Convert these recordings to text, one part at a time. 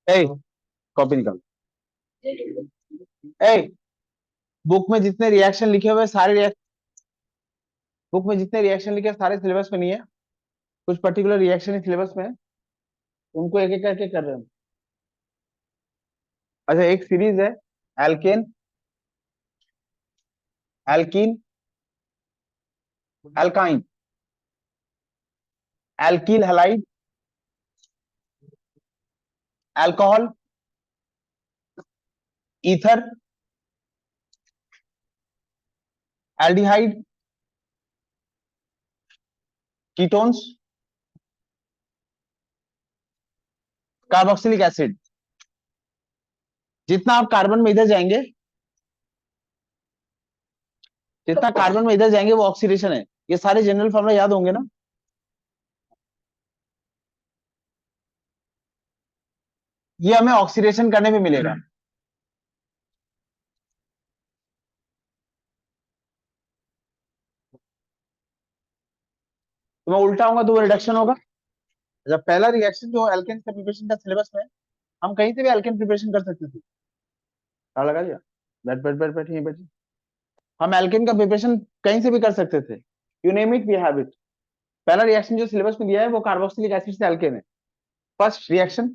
ए copy निकाल। A book में जितने रिएक्शन लिखे हुए सारे बुक में जितने रिएक्शन लिखे हैं, सारे सिलेबस में नहीं है। कुछ पर्टिकुलर रिएक्शन ही सिलेबस में है, उनको एक एक करके कर रहे हैं। अच्छा, एक सीरीज है alkane, alkene, alkyne, alkyl halide, alcohol, ether, aldehyde, ketones, carboxylic acid. जितना आप कार्बन में इधर जाएंगे, जितना कार्बन में इधर जाएंगे वो ऑक्सीडेशन है। ये सारे जनरल फॉर्मूला याद होंगे ना। ये हमें ऑक्सीडेशन करने में मिलेगा। तो मैं उल्टा आऊंगा तो वो रिडक्शन होगा। जब पहला रिएक्शन जो एल्केन का प्रिपरेशन का सिलेबस में है, हम कहीं से भी एल्केन प्रिपरेशन कर सकते थे। क्या लगा दिया? बैठ बैठ बैठ बैठ, यहीं बैठ। हम एल्केन का प्रिपरेशन कहीं से भी कर सकते थे। You name it we have it. पहला रिएक्शन जो सिलेबस में दिया है वो कार्बोक्सिलिक एसिड से एल्केन है। First reaction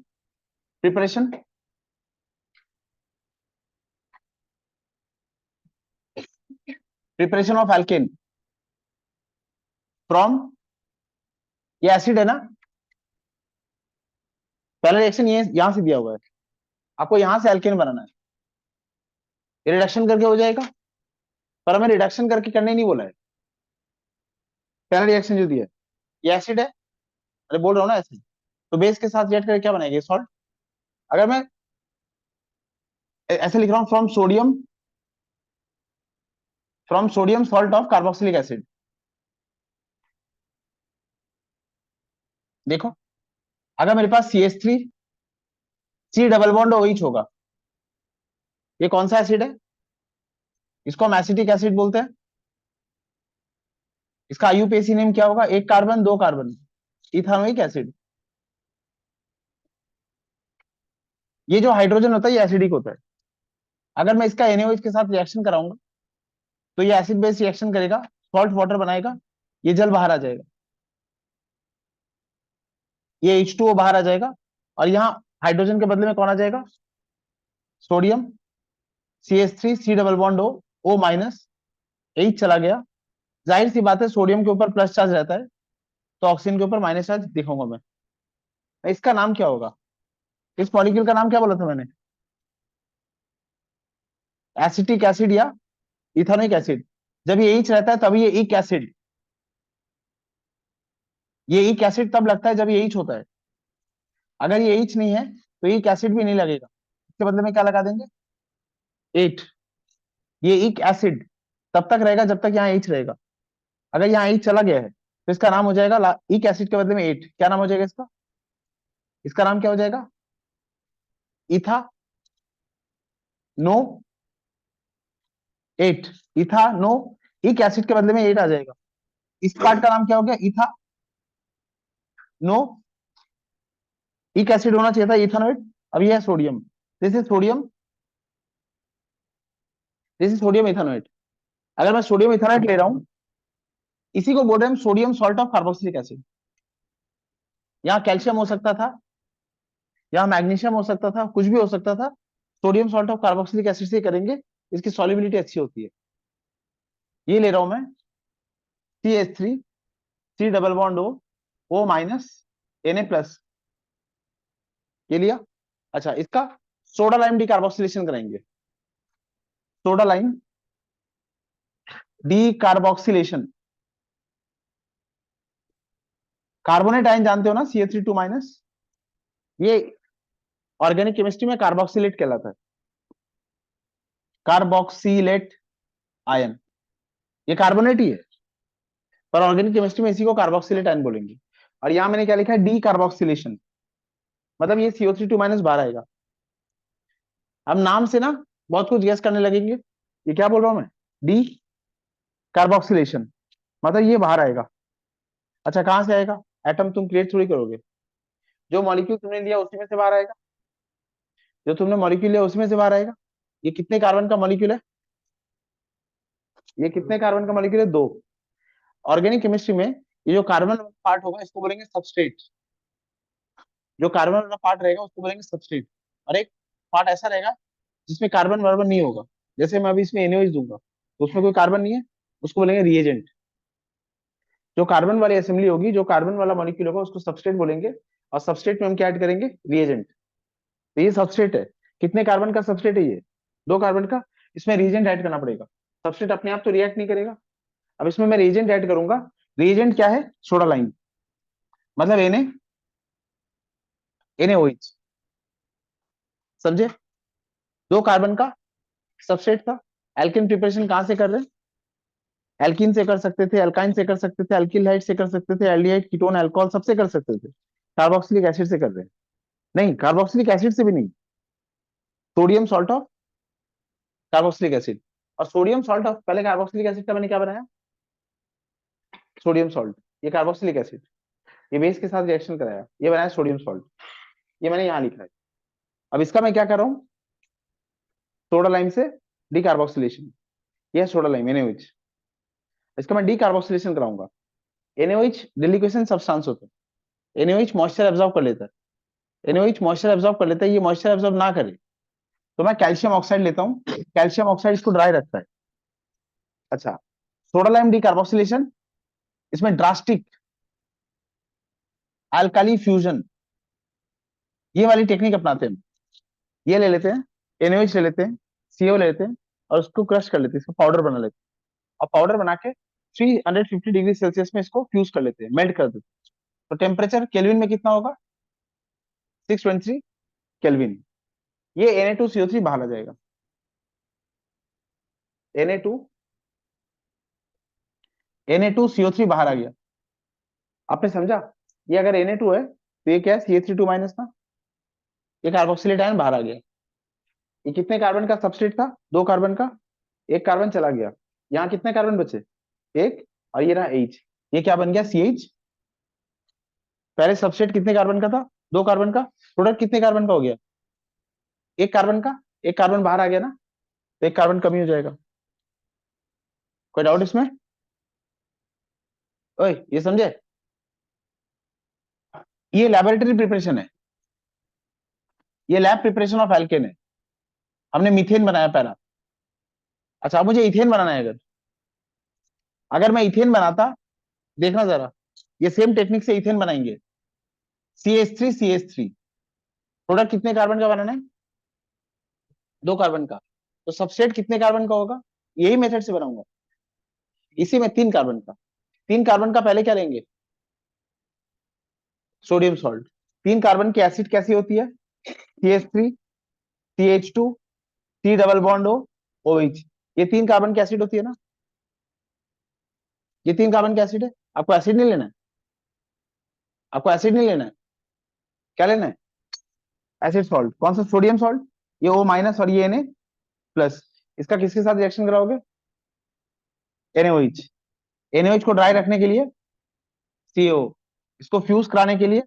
preparation, preparation of alkane from, ये एसिड है ना। पहला रिएक्शन ये यहां से दिया हुआ है, आपको यहां से एल्केन बनाना है। ये रिडक्शन करके हो जाएगा, पर हमें रिडक्शन करके करने नहीं बोला है। पहला रिएक्शन जो दिया है ये एसिड है, अरे बोल रहा हूँ ना एसिड। तो बेस के साथ रिएक्ट करके क्या बनाएगा? सॉल्ट। अगर मैं ऐसे लिख रहा हूँ from sodium salt of carboxylic acid, देखो। अगर मेरे पास CH3 C double bond OH होगा, ये कौन सा एसिड है? इसको हम एसिटिक एसिड बोलते हैं। इसका IUPAC नेम क्या होगा? एक कार्बन दो कार्बन, इथानोइक एसिड। ये जो हाइड्रोजन होता है ये एसिडिक होता है। अगर मैं इसका NaOH के साथ रिएक्शन कराऊंगा तो ये एसिड बेस रिएक्शन करेगा, सॉल्ट वाटर बनाएगा, ये जल बाहर आ जाएगा, ये H2O बाहर आ जाएगा, और यहाँ हाइड्रोजन के बदले में कौन आ जाएगा? Sodium CH3 C double bond O minus, H चला गया। जाहिर सी बात है सोडियम के ऊपर प्लस चार्ज रहता है, तो ऑक्सीजन के ऊपर माइनस चार्ज दिखाऊंगा मैं। इसका नाम क्या होगा? इस मॉलिक्यूल का नाम क्या बोला था मैंने? एसिटिक एसिड या इथेनोइक एसिड। जब ये H रहता है तभी ये इक एसिड, ये इक एसिड तब लगता है जब ये H होता है। अगर ये H नहीं है तो इक एसिड भी नहीं लगेगा। इसके बदले में क्या लगा देंगे? 8। ये इक एसिड तब तक रहेगा जब तक यहाँ H रहेगा। अगर यहाँ H चला गया है तो इसका नाम हो जाएगा, इक एसिड के बदले में 8 क्या नाम हो जाएगा इसका? इसका नाम क्या हो जाएगा? इथा नो 8। इथा नो, इक एसिड के बदले में 8 आ जाएगा। इस पार्ट का नाम क्या हो गया? इथा नो, इक एसिड होना चाहिए था इथानोइड। अब ये है sodium, this is sodium, this is sodium ethanoate. अगर मैं सोडियम इथानोइड ले रहा हूं, इसी को बोल रहे हैं sodium salt of carboxylic acid. यहाँ कैल्शियम हो सकता था, यहाँ मैग्नीशियम हो सकता था, कुछ भी हो सकता था। Sodium salt of carboxylic acid से करेंगे, इसकी सॉल्युबिलिटी अच्छी होती है। ये ले रहा हूं मैं CH3 C double bond O minus Na+, ये लिया। अच्छा, इसका सोडा लाइम डी कार्बोक्सिलेशन कराएंगे। Soda lime decarboxylation. Carbonate ion जानते हो ना, CH3 2-। ये ऑर्गेनिक केमिस्ट्री में कार्बोक्सिलेट कहलाता है, कार्बोक्सिलेट आयन। ये कार्बोनेट ही है, पर ऑर्गेनिक केमिस्ट्री में इसी को कार्बोक्सिलेट आयन बोलेंगे। और यहां मैंने क्या लिखा है? डी कार्बोक्सिलेशन, मतलब ये CO3 2- बाहर आएगा। अब नाम से ना बहुत कुछ गैस करने लगेंगे, ये क्या बोल रहा हूं मैं? डी कार्बोक्सिलेशन, मतलब ये बाहर आएगा। अच्छा, कहां से आएगा? एटम तुम क्रिएट थोड़ी करोगे, जो मॉलिक्यूल तुमने लिया उसी में से बाहर आएगा। जो तुमने मॉलिक्यूल लिया उसमें से बाहर आएगा। ये कितने कार्बन का मॉलिक्यूल है? ये कितने कार्बन का मॉलिक्यूल है? 2। ऑर्गेनिक केमिस्ट्री में ये जो कार्बन पार्ट होगा इसको बोलेंगे सबस्ट्रेट। जो कार्बन वाला पार्ट रहेगा उसको बोलेंगे सबस्ट्रेट। और एक पार्ट ऐसा रहेगा जिसमें कार्बन वार्बन नहीं होगा। जैसे मैं अभी इसमें एनओएच दूंगा तो उसमें कोई कार्बन नहीं है, उसको बोलेंगे रिएजेंट। जो कार्बन वाली असेंबली होगी, जो कार्बन वाला मॉलिक्यूल होगा उसको सबस्ट्रेट बोलेंगे। और सबस्ट्रेट में हम क्या ऐड करेंगे? रिएजेंट। तो ये सबस्ट्रेट है। कितने कार्बन का सबस्ट्रेट है ये? 2 कार्बन का। इसमें रिएजेंट ऐड करना पड़ेगा। सबस्ट्रेट अपने आप तो रिएक्ट नहीं करेगा। अब इसमें मैं रिएजेंट ऐड करूंगा। रिएजेंट क्या है? Soda lime. मतलब NaOH। समझे? 2 कार्बन का सबस्ट्रेट था। एल्किन प्रिपरेशन कहां से कर रहे हैं? एल्किन से कर सकते थे, एल्काइन से कर सकते थे, एल्किलहाइड से कर सकते थे, एल्डिहाइड, कीटोन, अल्कोहल सबसे कर सकते थे। कार्बोक्सिलिक एसिड से कर रहे हैं। नहीं, कार्बोक्सिलिक एसिड से भी नहीं। Sodium salt of carboxylic acid. और सोडियम सॉल्ट ऑफ, पहले कार्बोक्सिलिक एसिड का मैंने क्या बनाया? Sodium salt. ये कार्बोक्सिलिक एसिड, ये बेस के साथ रिएक्शन कराया, ये बनाया सोडियम सॉल्ट। ये मैंने यहाँ लिखा है। अब इसका मैं क्या कर रहा हूँ? सोडा लाइम से डीकार्बोक्सिलेशन। ये सोडा लाइम NaOH। इसका मैं डीकार्बोक्सिलेशन कराऊंगा। NaOH डिलिक्वेशन सब्सटेंस होता है। NaOH मॉइस्चर एब्जॉर्ब कर लेता है। NaOH मॉइस्चर एब्जॉर्ब कर लेता है। ये मॉइस्चर एब्जॉर्ब ना करे तो मैं कैल्शियम ऑक्साइड लेता हूँ। कैल्शियम ऑक्साइड इसको ड्राई रखता है। अच्छा, सोडा लाइम डीकार्बोक्सिलेशन, इसमें ड्रास्टिक अल्काली फ्यूजन, ये वाली टेक्निक अपनाते हैं। ये ले लेते हैं, NaOH ले लेते हैं, CO ले लेते हैं, और उसको क्रश कर लेते हैं, इसको पाउडर बना लेते हैं। और पाउडर बना के 350 डिग्री सेल्सियस में इसको फ्यूज कर लेते हैं, मेल्ट कर देते हैं। तो टेम्परेचर केल्विन में कितना होगा? 623 केल्विन। ये Na2CO3 बाहर आ जाएगा। Na2 Na2CO3 बाहर आ गया। आपने समझा? ये अगर Na2 है तो ये क्या है? CH3 माइनस था। ये कार्बोक्सिलेट आयन बाहर आ गया। ये कितने कार्बन का सबस्ट्रेट था? 2 कार्बन का। एक कार्बन चला गया। यहाँ कितने कार्बन बचे? एक। और ये रहा H। ये क्या बन गया? CH। पहले सबस्ट्रेट कितने कार्बन का था? 2 कार्बन का। प्रोडक्ट कितने कार्बन का हो गया? 1 कार्बन का। एक कार्बन बाहर आ गया ना, तो एक कार्बन कमी हो जाएगा। कोई डाउट इसमें? ओए, ये समझे? ये लैबोरेटरी प्रिपरेशन है। ये लैब प्रिपरेशन ऑफ एल्केन है। हमने मीथेन बनाया पहला। अच्छा, अब मुझे इथेन बनाना है। अगर अगर मैं इथेन बनाता, देखना जरा, ये सेम टेक्निक से इथेन बनाएंगे। CH3 प्रोडक्ट कितने कार्बन का बनाना है? 2 कार्बन का। तो सबस्ट्रेट कितने कार्बन का होगा? यही मेथड से बनाऊंगा। इसी में 3 कार्बन का। 3 कार्बन का पहले क्या लेंगे? Sodium salt. 3 कार्बन की एसिड कैसी होती है? CH3, CH2, C double bond OH। ये 3 कार्बन की एसिड होती है ना? ये 3 कार्बन की एसिड है। आपको एसिड नहीं लेना है। आपको एसिड नहीं लेना है। क्या लेना है? Acid salt. कौन सा? Sodium salt. ये O माइनस और ये Na प्लस। इसका किसके साथ रिएक्शन कराओगे? NaOH। NaOH को ड्राई रखने के लिए CO। इसको फ्यूज कराने के लिए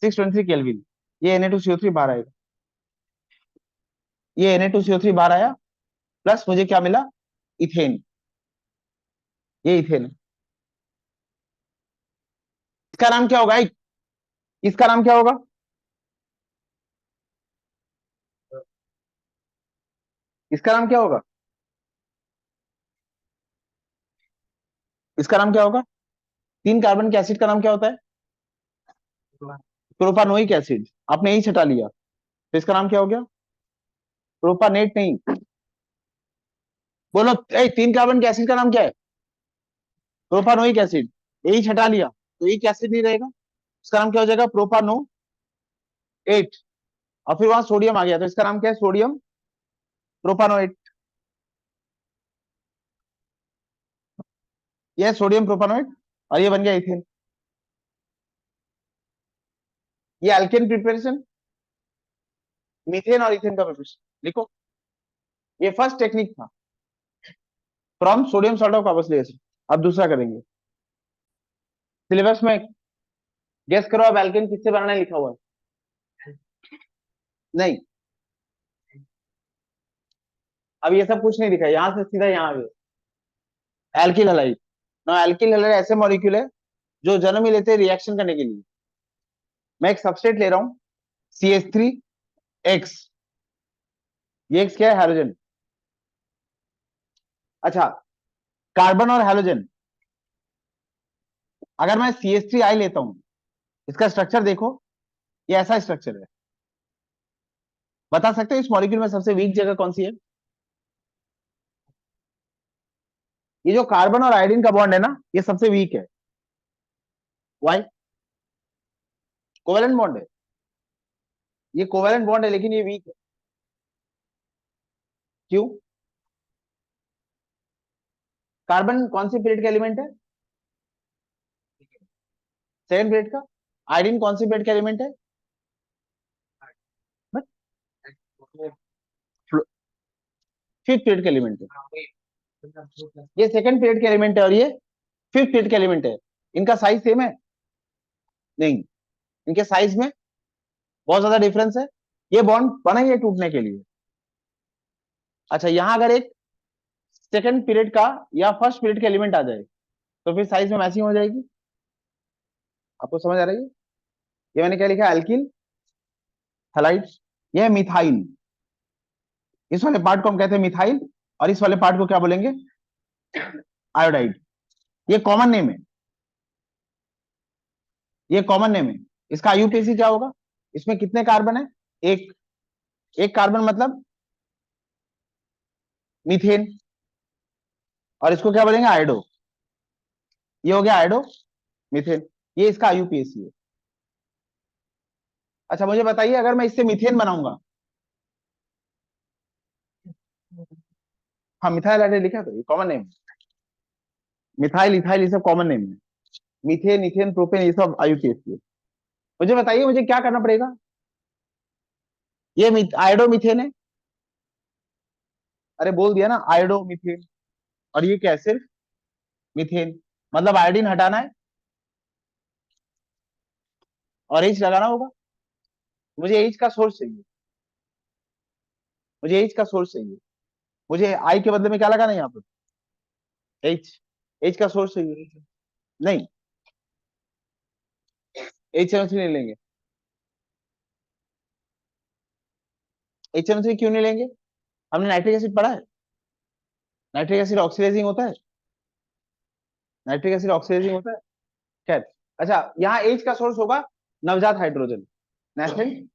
623 केल्विन। ये Na2CO3 बाहर आएगा। ये Na2CO3 बाहर आया। प्लस मुझे क्या मिला? इथेन। ये इथेन है। इसका नाम क्या होगा? इसका नाम क्या होगा? इसका नाम क्या होगा? इसका नाम क्या होगा? 3 कार्बन के एसिड का नाम क्या होता है? Propanoic acid. आपने यही छटा लिया, तो इसका नाम क्या हो गया? प्रोपानेट नहीं। बोलो, 3 कार्बन के एसिड का नाम क्या है? Propanoic acid. यही छटा लिया तो एक एसिड नहीं रहेगा। इसका नाम क्या हो जाएगा? प्रोपानो 8। और फिर वहां सोडियम आ गया तो इसका नाम क्या है? सोडियम प्रोपानोएट। ये है सोडियम प्रोपानोएट। और ये बन गया इथेन। ये अल्केन प्रिपरेशन, मीथेन और इथेन का प्रिपरेशन लिखो। ये फर्स्ट टेक्निक था from sodium salt of carboxylic acid. अब दूसरा करेंगे। सिलेबस में गेस करो अब एल्केन किससे बनाना है लिखा हुआ है? नहीं, अब ये सब कुछ नहीं दिखा, यहां से सीधा यहाँ आ गए। Alkyl halide. ना, एल्किल हैलाइड ऐसे मॉलिक्यूल है जो जन्म ही लेते हैं रिएक्शन करने के लिए। मैं एक सबस्ट्रेट ले रहा हूँ, CH3X। ये एक्स क्या है? हाइड्रोजन। अच्छा, कार्बन और हाइड्रोजन, अगर मैं CH3I लेता हूं, इसका स्ट्रक्चर देखो, ये ऐसा स्ट्रक्चर है। बता सकते हो इस मॉलिक्यूल में सबसे वीक जगह कौन सी है? ये जो कार्बन और आयोडीन का बॉन्ड है ना, ये सबसे वीक है। वाई? कोवेलेंट बॉन्ड है, ये कोवेलेंट बॉन्ड है, लेकिन ये वीक है। क्यों? कार्बन कौन सी पीरियड का एलिमेंट है? सेकंड पीरियड का। आयोडीन कौन सी पीरियड का एलिमेंट है? फिफ्थ पीरियड का एलिमेंट है। ये सेकंड पीरियड का एलिमेंट है और ये फिफ्थ पीरियड का एलिमेंट है। इनका साइज सेम है? नहीं, इनके साइज में बहुत ज्यादा डिफरेंस है। ये बॉन्ड बना ही है टूटने के लिए। अच्छा, यहां अगर एक सेकंड पीरियड का या फर्स्ट पीरियड का एलिमेंट आ जाए, तो फिर साइज में मैचिंग हो जाएगी। आपको समझ आ रही है? ये मैंने क्या लिखा? Alkyl halide. ये है मिथाइल। इस वाले पार्ट को हम कहते हैं मिथाइल, और इस वाले पार्ट को क्या बोलेंगे? आयोडाइड। ये कॉमन नेम है, ये कॉमन नेम है। इसका आईयूपीएसी क्या होगा? इसमें कितने कार्बन है? एक। एक कार्बन मतलब मीथेन, और इसको क्या बोलेंगे? आयोडो। ये हो गया आयोडो मीथेन। ये इसका आईयूपीएसी है। अच्छा, मुझे बताइए, अगर मैं इससे मीथेन बनाऊंगा। हाँ, मिथाइल हाइड्राइड लिखा, तो ये कॉमन नेम। मिथाइल, इथाइल, ये सब कॉमन नेम है। मीथेन, इथेन, प्रोपेन, ये सब आईयूपीएसी है। मुझे बताइए, मुझे क्या करना पड़ेगा? ये आयोडो मीथेन है। अरे बोल दिया ना, आयोडो मीथेन। और ये क्या है? सिर्फ मीथेन। मतलब आयोडीन हटाना है और एच लगाना होगा। मुझे एच का सोर्स चाहिए, मुझे एच का सोर्स चाहिए। मुझे आई के बदले में क्या लगाना है यहाँ पर? एच। एच का सोर्स चाहिए। नहीं, HNO3 नहीं लेंगे। HNO3 क्यों नहीं लेंगे? हमने नाइट्रिक एसिड पढ़ा है। नाइट्रिक एसिड ऑक्सीडाइजिंग होता है। नाइट्रिक एसिड ऑक्सीडाइजिंग होता है। खैर, अच्छा, यहाँ एच का सोर्स होगा नवजात hydrogen, nascent.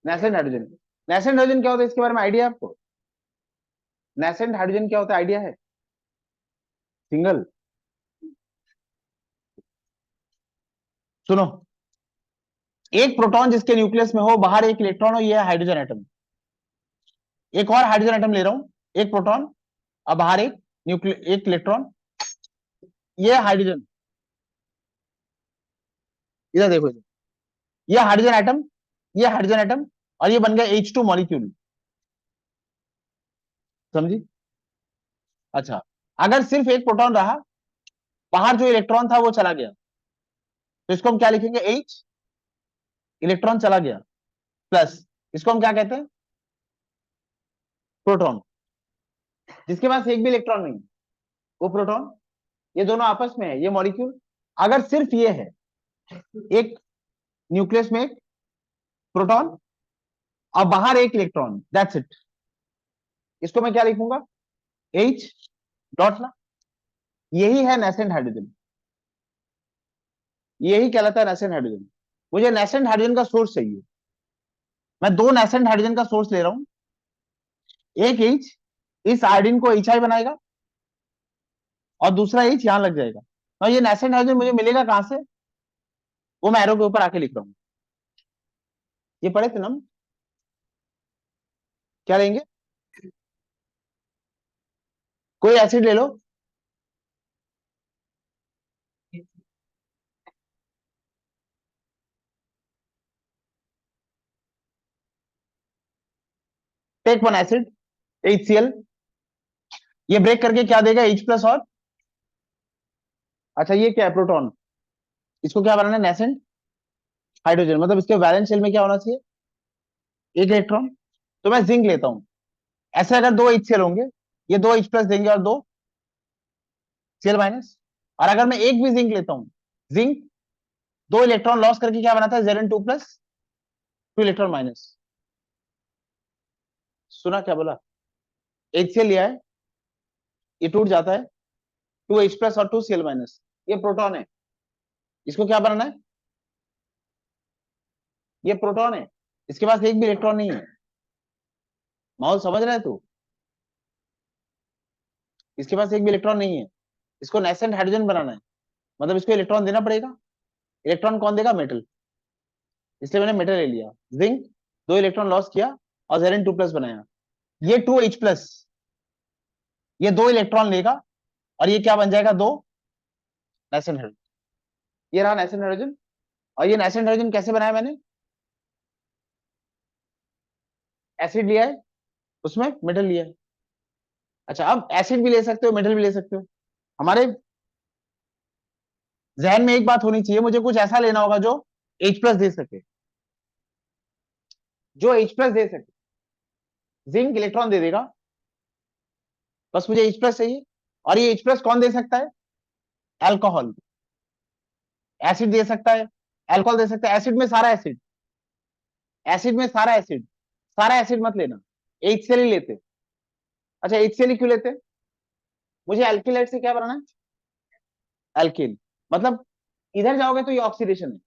Nascent hydrogen. Nascent hydrogen क्या होता है, इसके बारे में आइडिया है आपको? नेसेंट हाइड्रोजन क्या होता है, आइडिया है? सिंगल। सुनो, एक प्रोटॉन जिसके न्यूक्लियस में हो, बाहर एक इलेक्ट्रॉन हो, ये है हाइड्रोजन एटम। एक और हाइड्रोजन एटम ले रहा हूं, एक प्रोटॉन और बाहर एक न्यूक्लियस, एक इलेक्ट्रॉन, ये हाइड्रोजन। इधर देखो, इधर। ये हाइड्रोजन एटम, ये हाइड्रोजन एटम, और ये बन गया H2 मॉलिक्यूल। समझी? अच्छा, अगर सिर्फ एक प्रोटॉन रहा, बाहर जो इलेक्ट्रॉन था वो चला गया, तो इसको हम क्या लिखेंगे? H, इलेक्ट्रॉन चला गया, प्लस, इसको हम क्या कहते हैं? प्रोटॉन। जिसके पास एक भी इलेक्ट्रॉन नहीं, वो प्रोटॉन। ये दोनों आपस में है, ये मॉलिक्यूल। अगर सिर्फ ये है, एक न्यूक्लियस में एक प्रोटॉन और बाहर एक इलेक्ट्रॉन, दैट्स इट। इसको मैं क्या लिखूंगा? H डॉट ना। यही है नेसेंट हाइड्रोजन, यही कहलाता है नेसेंट हाइड्रोजन। मुझे नेसेंट हाइड्रोजन का सोर्स चाहिए। मैं दो नेसेंट हाइड्रोजन का सोर्स ले रहा हूं। एक H इस आयोडीन को HI बनाएगा, और दूसरा H यहां लग जाएगा। और ये नेसेंट हाइड्रोजन मुझे मिलेगा कहां से? वो मैं एरो के ऊपर आके लिख रहा हूं। ये पढ़े थे ना हम? क्या लेंगे? कोई एसिड ले लो। Take one acid, HCl। ये ब्रेक करके क्या देगा? H प्लस और, अच्छा, ये क्या है? प्रोटॉन। इसको क्या बनाना है? Nascent hydrogen. मतलब इसके वैलेंस शेल में क्या होना चाहिए? एक इलेक्ट्रॉन। तो मैं जिंक लेता हूं। ऐसे अगर दो एच होंगे, ये दो एच प्लस देंगे और दो सीएल माइनस। और अगर मैं एक भी जिंक लेता हूं, जिंक दो इलेक्ट्रॉन लॉस करके क्या बनाता है, Zn2 plus two electron minus. सुना क्या बोला? एच लिया है, ये टूट जाता है, टू एच प्लस और टू सीएल माइनस। ये प्रोटॉन है, इसको क्या बनाना है, ये प्रोटॉन है, इसके पास एक भी इलेक्ट्रॉन नहीं है। माहौल समझ रहा है तू? इसके पास एक भी इलेक्ट्रॉन नहीं है, इसको नेसेंट हाइड्रोजन बनाना है, मतलब इसको इलेक्ट्रॉन देना पड़ेगा। इलेक्ट्रॉन कौन देगा, मेटल। इसलिए मैंने मेटल ले लिया, जिंक दो इलेक्ट्रॉन लॉस किया और Zn2 प्लस बनाया। ये टू एच प्लस, ये दो इलेक्ट्रॉन लेगा और ये क्या बन जाएगा, दो नेसेंट हाइड्रोजन। ये रहा नेसेंट हाइड्रोजन। और ये नेसेंट हाइड्रोजन कैसे बनाया मैंने, एसिड लिया है, उसमें मेटल लिया है। अच्छा, अब एसिड भी ले सकते हो, मेटल भी ले सकते हो। हमारे जहन में एक बात होनी चाहिए, मुझे कुछ ऐसा लेना होगा जो H प्लस दे सके, जो H प्लस दे सके। जिंक इलेक्ट्रॉन दे देगा, बस मुझे H प्लस चाहिए। और ये H प्लस कौन दे सकता है, अल्कोहल। एसिड दे सकता है, अल्कोहल दे सकता है, एसिड में सारा एसिड, एसिड में सारा एसिड, सारा एसिड मत लेना, HCl ही लेते। अच्छा, HCl ही क्यों लेते, मुझे एल्किलाइट से क्या बनाना है, एल्किल। मतलब इधर जाओगे तो ये ऑक्सीडेशन है,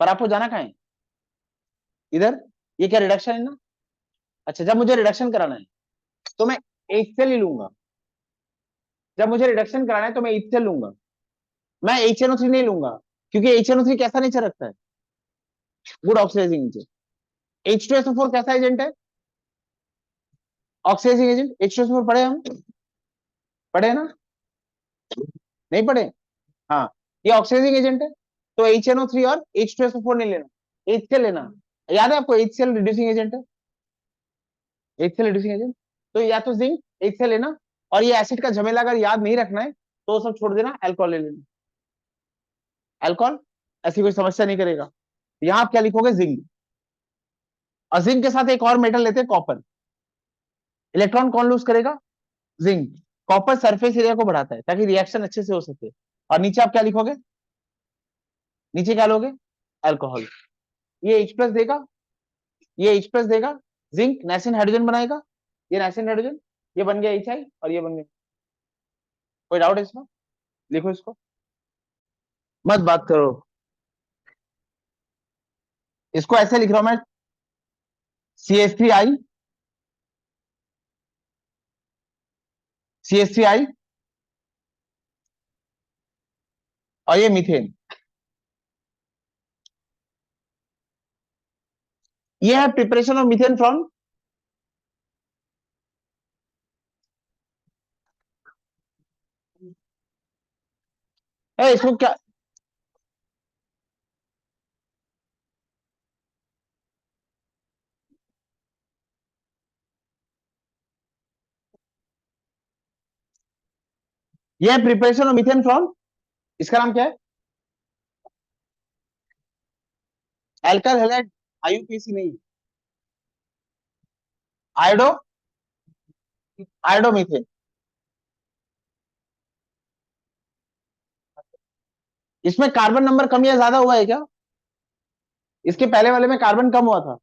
पर आपको जाना कहाँ है, इधर। ये क्या रिडक्शन है ना। अच्छा, जब मुझे रिडक्शन कराना है तो मैं HCl ही लूंगा, जब मुझे रिडक्शन कराना है तो मैं HCl लूंगा, मैं HNO3 नहीं लूंगा। क्योंकि HNO3 कैसा नेचर रखता है, गुड ऑक्सीडाइजिंग नेचर। H2SO4 कैसा एजेंट है, ऑक्सीडाइजिंग एजेंट। H2SO4 पढ़े हम, पढ़े ना, नहीं पढ़े? हाँ, ये ऑक्सीडाइजिंग एजेंट है। तो HNO3 और H2SO4 नहीं लेना, HCl लेना। याद है आपको, HCl रिड्यूसिंग एजेंट है, HCl रिड्यूसिंग एजेंट। तो या तो जिंक HCl लेना, और ये एसिड का झमेला अगर याद नहीं रखना है तो सब छोड़ देना, अल्कोहल ले लेना। अल्कोहल ऐसी कोई समस्या नहीं करेगा। यहां आप क्या लिखोगे, जिंक। और जिंक के साथ एक और मेटल लेते हैं, कॉपर। इलेक्ट्रॉन कौन लूज करेगा, जिंक। कॉपर सरफेस एरिया को बढ़ाता है ताकि रिएक्शन अच्छे से हो सके। और नीचे आप क्या लिखोगे, नीचे क्या लोगे, अल्कोहल। ये H प्लस देगा, ये H प्लस देगा, जिंक नेसेंट हाइड्रोजन बनाएगा, ये नेसेंट हाइड्रोजन, ये बन गया HI और ये बन गया। कोई डाउट है इसमें, लिखो इसको, मत बात करो। इसको ऐसे लिख रहा हूं मैं, CH3I, CH3I, और ये मीथेन। ये है प्रिपरेशन ऑफ मीथेन फ्रॉम, इसको क्या, ये है प्रिपरेशन ऑफ मीथेन फ्रॉम, इसका नाम क्या है, एल्काइल हैलाइड, IUPAC नहीं, आयोडो, आयोडोमीथेन। इसमें कार्बन नंबर कम या ज्यादा हुआ है क्या, इसके पहले वाले में कार्बन कम हुआ था,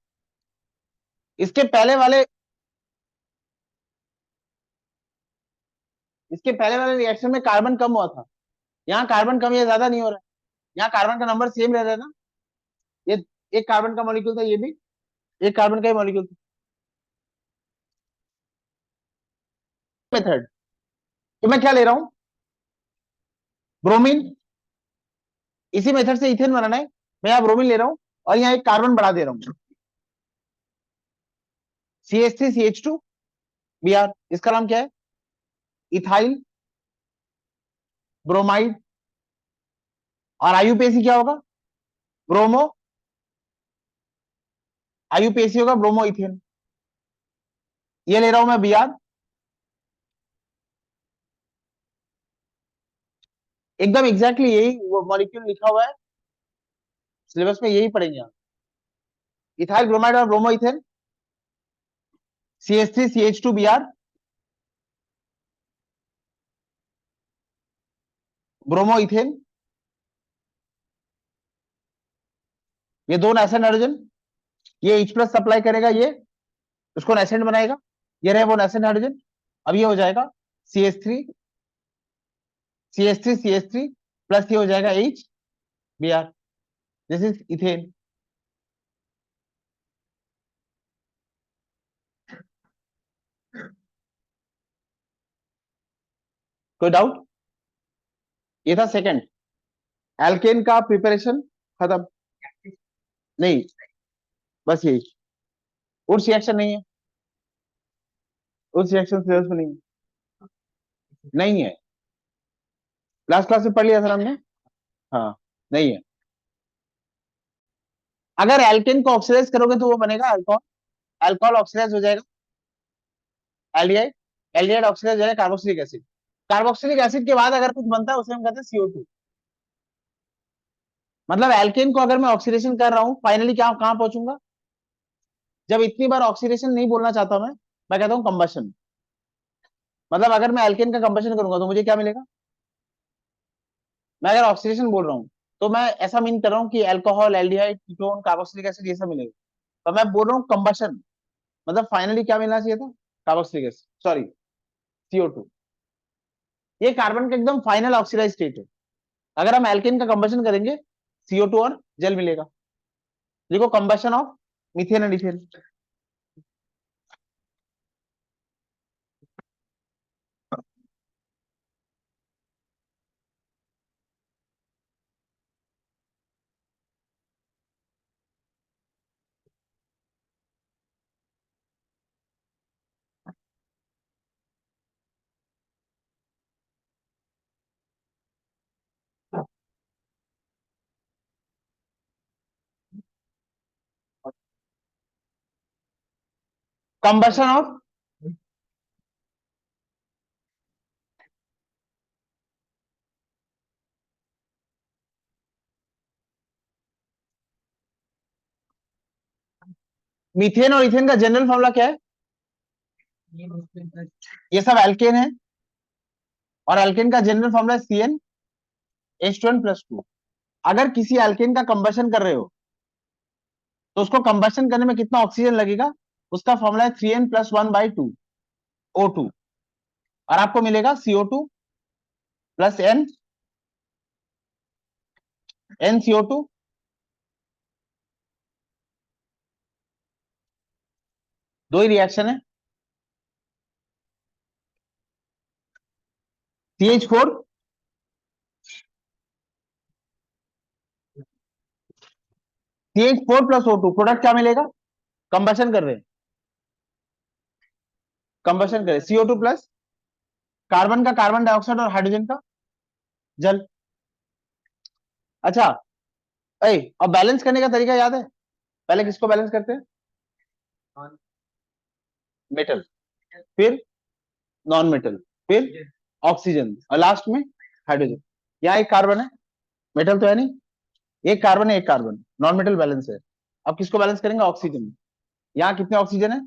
इसके पहले वाले, इसके पहले वाले रिएक्शन में कार्बन कम हुआ था। यहाँ कार्बन कम या ज्यादा नहीं हो रहा है, यहाँ कार्बन का नंबर सेम रह रहा है ना। ये एक कार्बन का मॉलिक्यूल था, ये भी एक कार्बन का ही मॉलिक्यूल था। मेथड, तो मैं क्या ले रहा हूं, ब्रोमीन। इसी मेथड से इथेन बनाना है, मैं यहाँ ब्रोमीन ले रहा हूं और यहाँ एक कार्बन बढ़ा दे रहा हूँ, CH3CH2Br। इसका नाम क्या है, इथाइल ब्रोमाइड। और IUPAC क्या होगा, ब्रोमो, IUPAC होगा ब्रोमो इथेन। ये ले रहा हूं मैं Br, एकदम एग्जैक्टली यही वो मॉलिक्यूल लिखा हुआ है, सिलेबस में यही पढ़ेंगे आप। इथाइल ब्रोमाइड और bromo ethane, CH3 CH2 Br, bromo ethane, ये दोनों एसिड हाइड्रोजन, ये H प्लस सप्लाई करेगा, ये उसको एसिड बनाएगा, ये रहे वो एसिड हाइड्रोजन। अब ये हो जाएगा CH3 CH3 CH3 प्लस ये हो जाएगा HBr, दिस इज इथेन। कोई डाउट? ये था सेकंड, एल्केन का प्रिपरेशन खत्म। नहीं, बस यही, उस रिएक्शन नहीं है, उस रिएक्शन सिलेबस में नहीं है, नहीं है, लास्ट क्लास में पढ़ लिया सर हमने। हाँ, नहीं है। अगर एल्केन को ऑक्सीडाइज करोगे तो वो बनेगा अल्कोहल, अल्कोहल ऑक्सीडाइज हो जाएगा एल्डिहाइड, एल्डिहाइड ऑक्सीडाइज हो जाएगा कार्बोक्सिलिक एसिड, कार्बोक्सिलिक एसिड के बाद अगर कुछ बनता है उसे हम कहते हैं CO2। मतलब एल्केन को अगर मैं ऑक्सीडेशन कर रहा हूं, फाइनली क्या कहां पहुंचूंगा? जब इतनी बार ऑक्सीडेशन नहीं बोलना चाहता मैं कहता हूं कंबशन। मतलब अगर मैं एल्केन का कंबशन करूंगा तो मुझे क्या मिलेगा? मैं अगर ऑक्सीडेशन बोल रहा हूँ तो मैं ऐसा मीन कर रहा हूँ कि alcohol, aldehyde, ketone, carboxylic acid ये सब मिलेगा। तो मैं बोल रहा हूँ कंबशन, मतलब फाइनली क्या मिलना चाहिए था? Carboxylic acid, sorry CO2। ये कार्बन का एकदम फाइनल ऑक्सीडाइज स्टेट है। अगर हम एल्केन का कंबशन करेंगे, CO2 और जल मिलेगा। देखो combustion of methane and ethane. Combustion of methane और इथेन का जनरल फॉर्मूला क्या है? ये सब एल्केन है, और एल्केन का जनरल फॉर्मूला है CnH2n+2। अगर किसी एल्केन का कंबशन कर रहे हो तो उसको कंबशन करने में कितना ऑक्सीजन लगेगा? उसका फॉर्मूला है 3n+1/2 O2, और आपको मिलेगा CO2 प्लस NCO2। दो ही रिएक्शन है, CH4 CH4+O2, प्रोडक्ट क्या मिलेगा? कंबशन कर रहे हैं, कंबशन करें CO2 प्लस कार्बन का कार्बन डाइऑक्साइड और हाइड्रोजन का जल। अच्छा, और बैलेंस करने का तरीका याद है? पहले किसको बैलेंस करते हैं? मेटल, फिर नॉन मेटल, फिर ऑक्सीजन, और लास्ट में हाइड्रोजन। यहाँ एक कार्बन है, मेटल तो है नहीं, एक कार्बन है, एक कार्बन, नॉन मेटल बैलेंस है। अब किसको बैलेंस करेंगे? ऑक्सीजन। यहाँ कितने ऑक्सीजन है?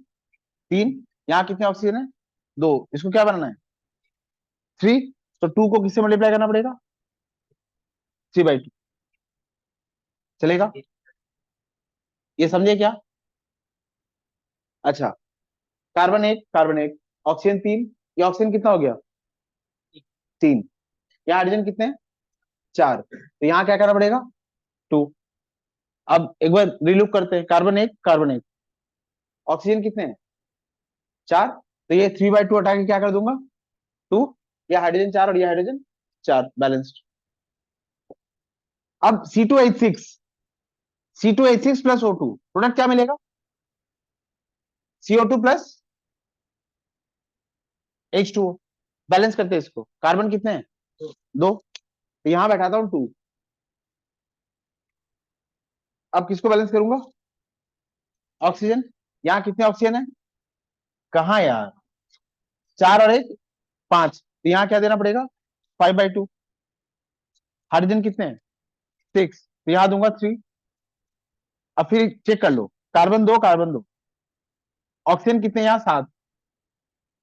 3। यहाँ कितने ऑक्सीजन है? 2। इसको क्या बनाना है? 3। तो 2 को किससे मल्टीप्लाई करना पड़ेगा? 3/2। चलेगा? ये समझे क्या? अच्छा, कार्बन एक, कार्बन एक, ऑक्सीजन 3, ये ऑक्सीजन कितना हो गया? 3। यहाँ हाइड्रोजन कितने हैं? 4। तो यहाँ क्या करना पड़ेगा? 2। अब एक बार रिलूप करते हैं, कार्बन एक, कार्बन एक, ऑक्सीजन कितने हैं? 4। तो ये 3/2 हटा के क्या कर दूंगा? 2। ये हाइड्रोजन 4 और ये हाइड्रोजन 4, बैलेंस्ड। अब C2H6 प्रोडक्ट क्या मिलेगा? CO2 plus H2O। बैलेंस करते हैं इसको, कार्बन कितने हैं? 2। तो यहां बैठाता हूं 2। अब किसको बैलेंस करूंगा? ऑक्सीजन। यहाँ कितने ऑक्सीजन है? कहाँ यार, 4 और 1, 5। तो यहाँ क्या देना पड़ेगा? 5/2। हाइड्रोजन कितने हैं? 6। तो यहाँ दूंगा 3। अब फिर चेक कर लो, कार्बन दो, ऑक्सीजन कितने यहाँ 7,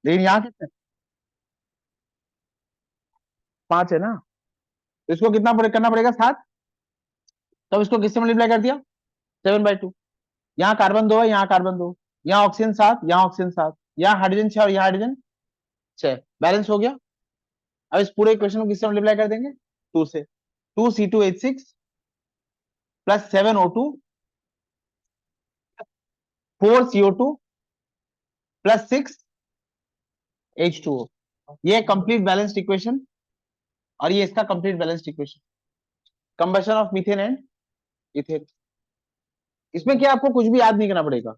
लेकिन यहाँ कितने 5 है ना, तो इसको कितना करना पड़ेगा 7, तब इसको किससे मल्टीप्लाई कर दिया 7/2। यहाँ कार्बन 2 है, यहाँ कार्बन 2, यहाँ ऑक्सीजन 7, यहाँ ऑक्सीजन 7, यहाँ हाइड्रोजन 6 और यहाँ हाइड्रोजन 6, बैलेंस हो गया। अब इस पूरे इक्वेशन को किससे मल्टीप्लाई कर देंगे 2 से, 2C2H6 plus 7O2 4CO2 plus 6H2O, ये कंप्लीट बैलेंस्ड इक्वेशन और ये इसका complete balanced equation, combustion of methane and ethane. इसमें क्या आपको कुछ भी याद नहीं करना पड़ेगा,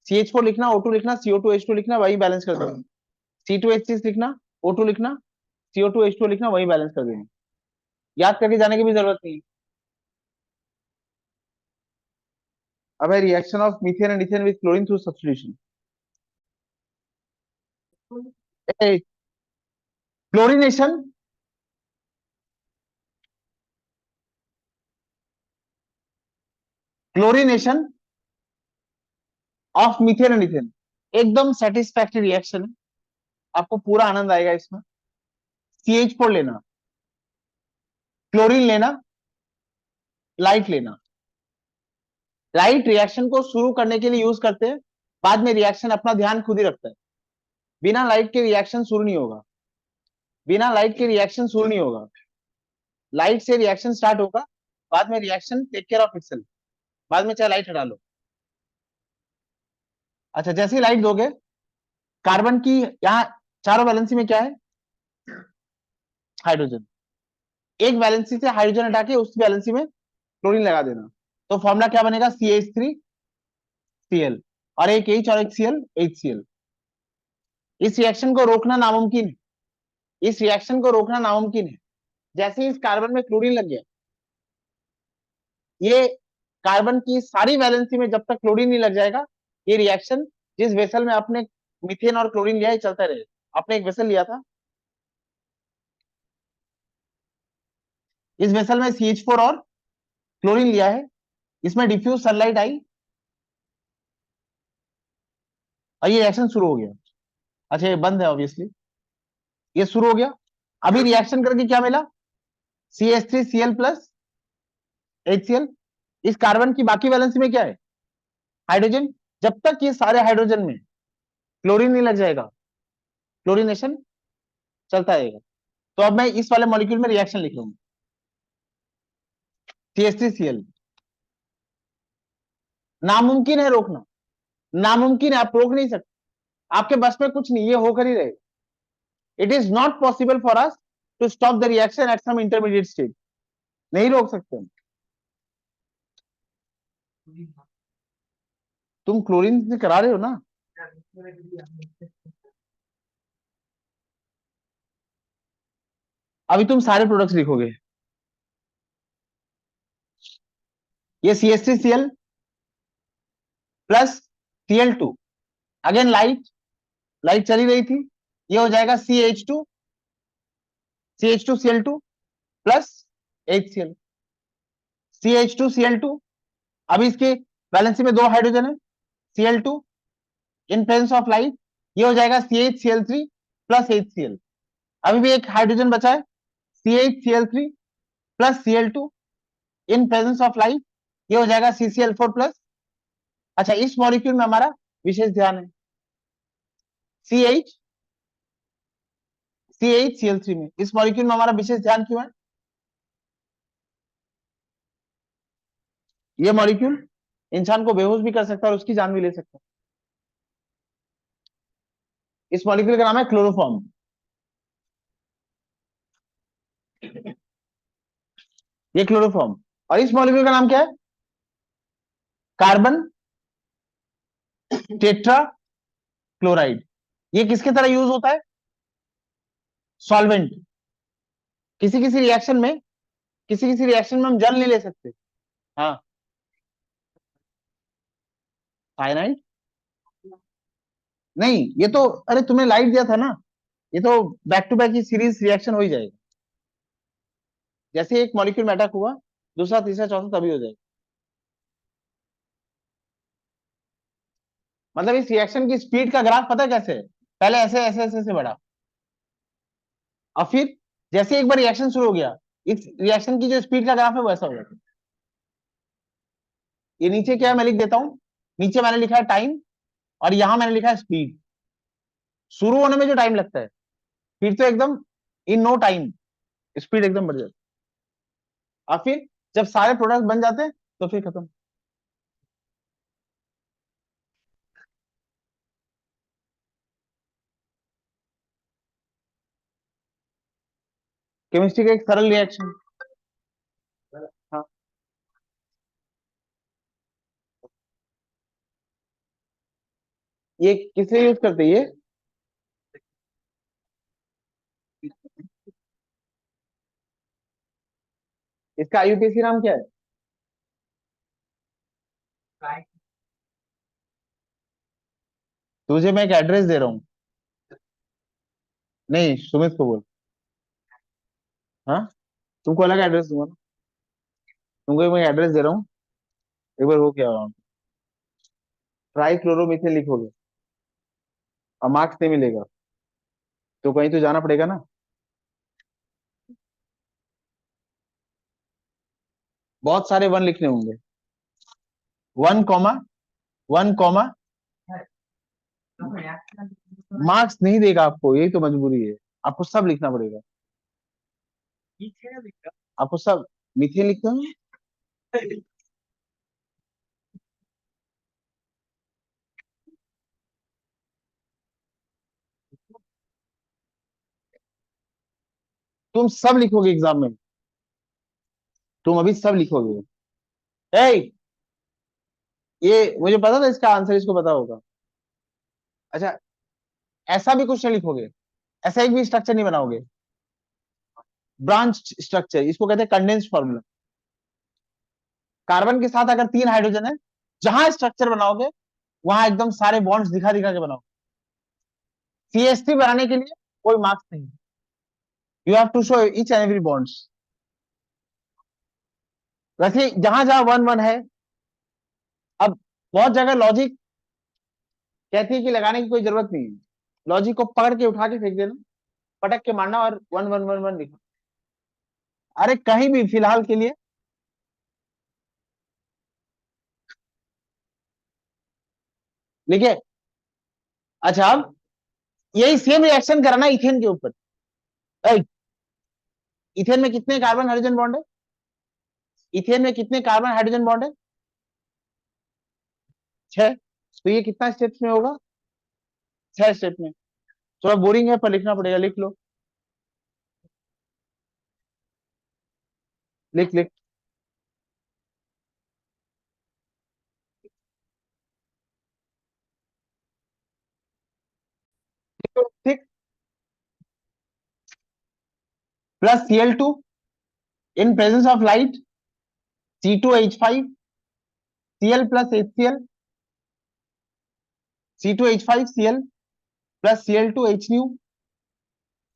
CH4 लिखना, O2 लिखना, CO2H2 लिखना, वही बैलेंस कर देना, C2H6 लिखना, O2 लिखना, CO2H2 लिखना, वही बैलेंस कर देना, याद करके जाने की भी जरूरत नहीं। अब है reaction of methane and ethane with chlorine through substitution. Chlorination chlorination of methane and ethane एकदम सेटिस्फैक्टरी रिएक्शन है, आपको पूरा आनंद आएगा इसमें। CH4 लेना, क्लोरीन लेना, लाइट लेना, लाइट रिएक्शन को शुरू करने के लिए यूज करते हैं, बाद में रिएक्शन अपना ध्यान खुद ही रखता है, बिना लाइट के रिएक्शन शुरू नहीं होगा, बिना लाइट के रिएक्शन शुरू नहीं होगा, लाइट से रिएक्शन स्टार्ट होगा, बाद में reaction take care of itself, बाद में चाहे लाइट हटा लो। अच्छा, जैसे ही लाइट दोगे, कार्बन की यहाँ चारों वैलेंसी में क्या है हाइड्रोजन, एक वैलेंसी से हाइड्रोजन हटा के उस वैलेंसी में क्लोरीन लगा देना, तो फॉर्मूला क्या बनेगा CH3Cl, और एक H और एक Cl HCl। इस रिएक्शन को रोकना नामुमकिन है, इस रिएक्शन को रोकना नामुमकिन है। जैसे ही इस कार्बन में क्लोरीन लग गया, ये कार्बन की सारी वैलेंसी में जब तक क्लोरीन नहीं लग जाएगा, ये रिएक्शन जिस वेसल में आपने मीथेन और क्लोरीन लिया है चलता रहेगा। आपने एक वेसल लिया था, इस वेसल में CH4 और क्लोरीन लिया है, इसमें डिफ्यूज सनलाइट आई और ये रिएक्शन शुरू हो गया। अच्छा, ये बंद है ऑब्वियसली, ये शुरू हो गया। अभी रिएक्शन करके क्या मिला CH3Cl प्लस HCl। इस कार्बन की बाकी वैलेंसी में क्या है हाइड्रोजन, जब तक ये सारे हाइड्रोजन में क्लोरीन नहीं लग जाएगा क्लोरीनेशन चलता रहेगा। तो अब मैं इस वाले मॉलिक्यूल में रिएक्शन लिख लूंगा CH3Cl। नामुमकिन है रोकना, नामुमकिन है, आप रोक नहीं सकते, आपके बस में कुछ नहीं, ये होकर ही रहेगा। It is not possible for us to stop the reaction at some intermediate stage, नहीं रोक सकते हम। तुम क्लोरीन से करा रहे हो ना, अभी तुम सारे प्रोडक्ट्स लिखोगे, ये CH3Cl plus Cl2, again light, light चली रही थी, ये हो जाएगा CH2Cl2 प्लस HCl, CH2Cl2। अभी इसके वैलेंसी में दो हाइड्रोजन है Cl2, in presence of light ये हो जाएगा CHCl3 प्लस HCl। अभी भी एक हाइड्रोजन बचा है CHCl3 plus Cl2, in presence of light ये हो जाएगा CCl4 प्लस। अच्छा, इस मॉलिक्यूल में हमारा विशेष ध्यान है CHCl3 में, इस मॉलिक्यूल में हमारा विशेष ध्यान क्यों है, ये मॉलिक्यूल इंसान को बेहोश भी कर सकता है और उसकी जान भी ले सकता है। इस मॉलिक्यूल का नाम है क्लोरोफॉर्म, ये क्लोरोफॉर्म। और इस मॉलिक्यूल का नाम क्या है कार्बन टेट्रा क्लोराइड। ये किसके तरह यूज होता है सॉल्वेंट, किसी किसी रिएक्शन में, किसी किसी रिएक्शन में हम जल नहीं ले सकते। हाँ, साइनाइड नहीं, ये तो अरे तुम्हें लाइट दिया था ना, ये तो बैक टू बैक की सीरीज रिएक्शन हो ही जाएगा, जैसे एक मॉलिक्यूल में अटैक हुआ दूसरा तीसरा चौथा तभी हो जाएगा। मतलब इस रिएक्शन की स्पीड का ग्राफ पता है कैसे है? पहले ऐसे ऐसे ऐसे ऐसे बढ़ा, और फिर जैसे एक बार रिएक्शन शुरू हो गया, इस रिएक्शन की जो स्पीड का ग्राफ है वो ऐसा हो जाता है। ये नीचे क्या है मैं लिख देता हूं, नीचे मैंने लिखा है टाइम, और यहां मैंने लिखा है स्पीड। शुरू होने में जो टाइम लगता है, फिर तो एकदम इन नो टाइम स्पीड एकदम बढ़ जाती है, और फिर जब सारे प्रोडक्ट बन जाते हैं तो फिर खत्म। केमिस्ट्री का एक सरल रिएक्शन। हाँ, ये किसे यूज करते हैं ये? इसका आईयूपीएसी नाम क्या है? तुझे मैं एक एड्रेस दे रहा हूँ। नहीं, सुमित को बोल। हाँ, तुमको अलग एड्रेस दूंगा ना। तुमको मैं एड्रेस दे रहा हूँ, एक बार हो क्या, ट्राई क्लोरोमीथेन लिखोगे और मार्क्स नहीं मिलेगा, तो कहीं तो जाना पड़ेगा ना। बहुत सारे वन लिखने होंगे। One comma, one comma, marks नहीं देगा आपको, यही तो मजबूरी है। आपको सब लिखना पड़ेगा। आपको सब मीथेन लिखते हैं। तुम सब लिखोगे एग्जाम में, तुम अभी सब लिखोगे। ए, ये मुझे पता था इसका आंसर इसको पता होगा। अच्छा, ऐसा भी कुछ नहीं लिखोगे, ऐसा एक भी स्ट्रक्चर नहीं बनाओगे। ब्रांच स्ट्रक्चर इसको कहते हैं, कंडेंस्ड फॉर्मूला। कार्बन के साथ अगर 3 हाइड्रोजन है, जहां स्ट्रक्चर बनाओगे वहां एकदम सारे बॉन्ड्स दिखा दिखा के बनाओ। सीएस3 बनाने के लिए कोई मार्क्स नहीं, you have to show each and every bonds. वैसे जहां जहां वन वन है, अब बहुत जगह लॉजिक कहती है कि लगाने की कोई जरूरत नहीं है, लॉजिक को पकड़ के उठा के फेंक देना, पटक के मारना और वन वन वन वन लिखो। अरे कहीं भी फिलहाल के लिए लिखे। अच्छा, अब यही सेम रिएक्शन करना इथेन के ऊपर। ए, इथेन में कितने कार्बन हाइड्रोजन बॉन्ड है? इथेन में कितने कार्बन हाइड्रोजन बॉन्ड है? 6। तो ये कितना स्टेप्स में होगा? 6 स्टेप में। थोड़ा बोरिंग है पर लिखना पड़ेगा, लिख लो। लिख लिख। 6 plus Cl2 in presence of light, C2H5, Cl plus HCl, C2H5 Cl plus Cl2H new,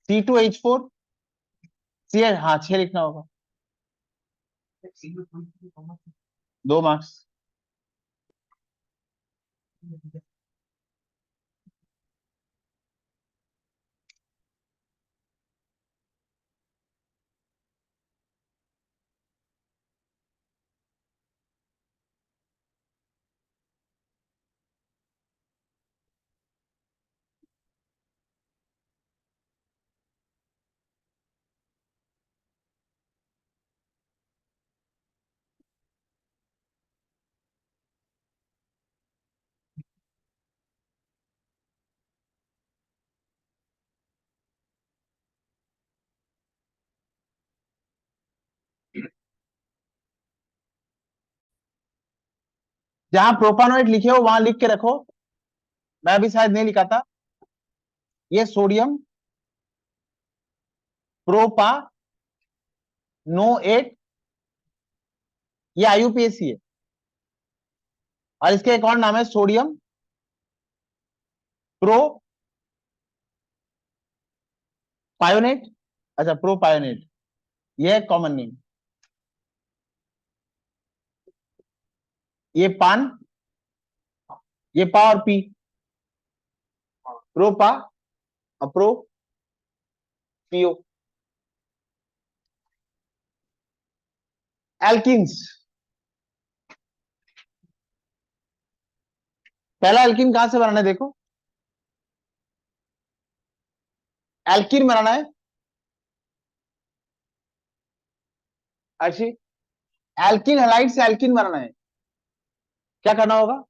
C2H4 Cl। हाँ, 6 लिखना होगा। 2 मार्क्स। जहां प्रोपानोएट लिखे हो वहां लिख के रखो, मैं अभी शायद नहीं लिखा था। ये सोडियम प्रोपानोएट, ये आईयूपीएसी है, और इसका एक और नाम है सोडियम प्रोपायोनेट। अच्छा, प्रोपायोनेट, ये है कॉमन नेम। ये पान, ये पा और पी, प्रो पा, अप्रो, पीओ। एल्किन्स, पहला एल्किन कहां से बनाना है देखो, एल्किन बनाना है। अच्छी, एल्किन हैलाइड से एल्किन बनाना है, क्या करना होगा,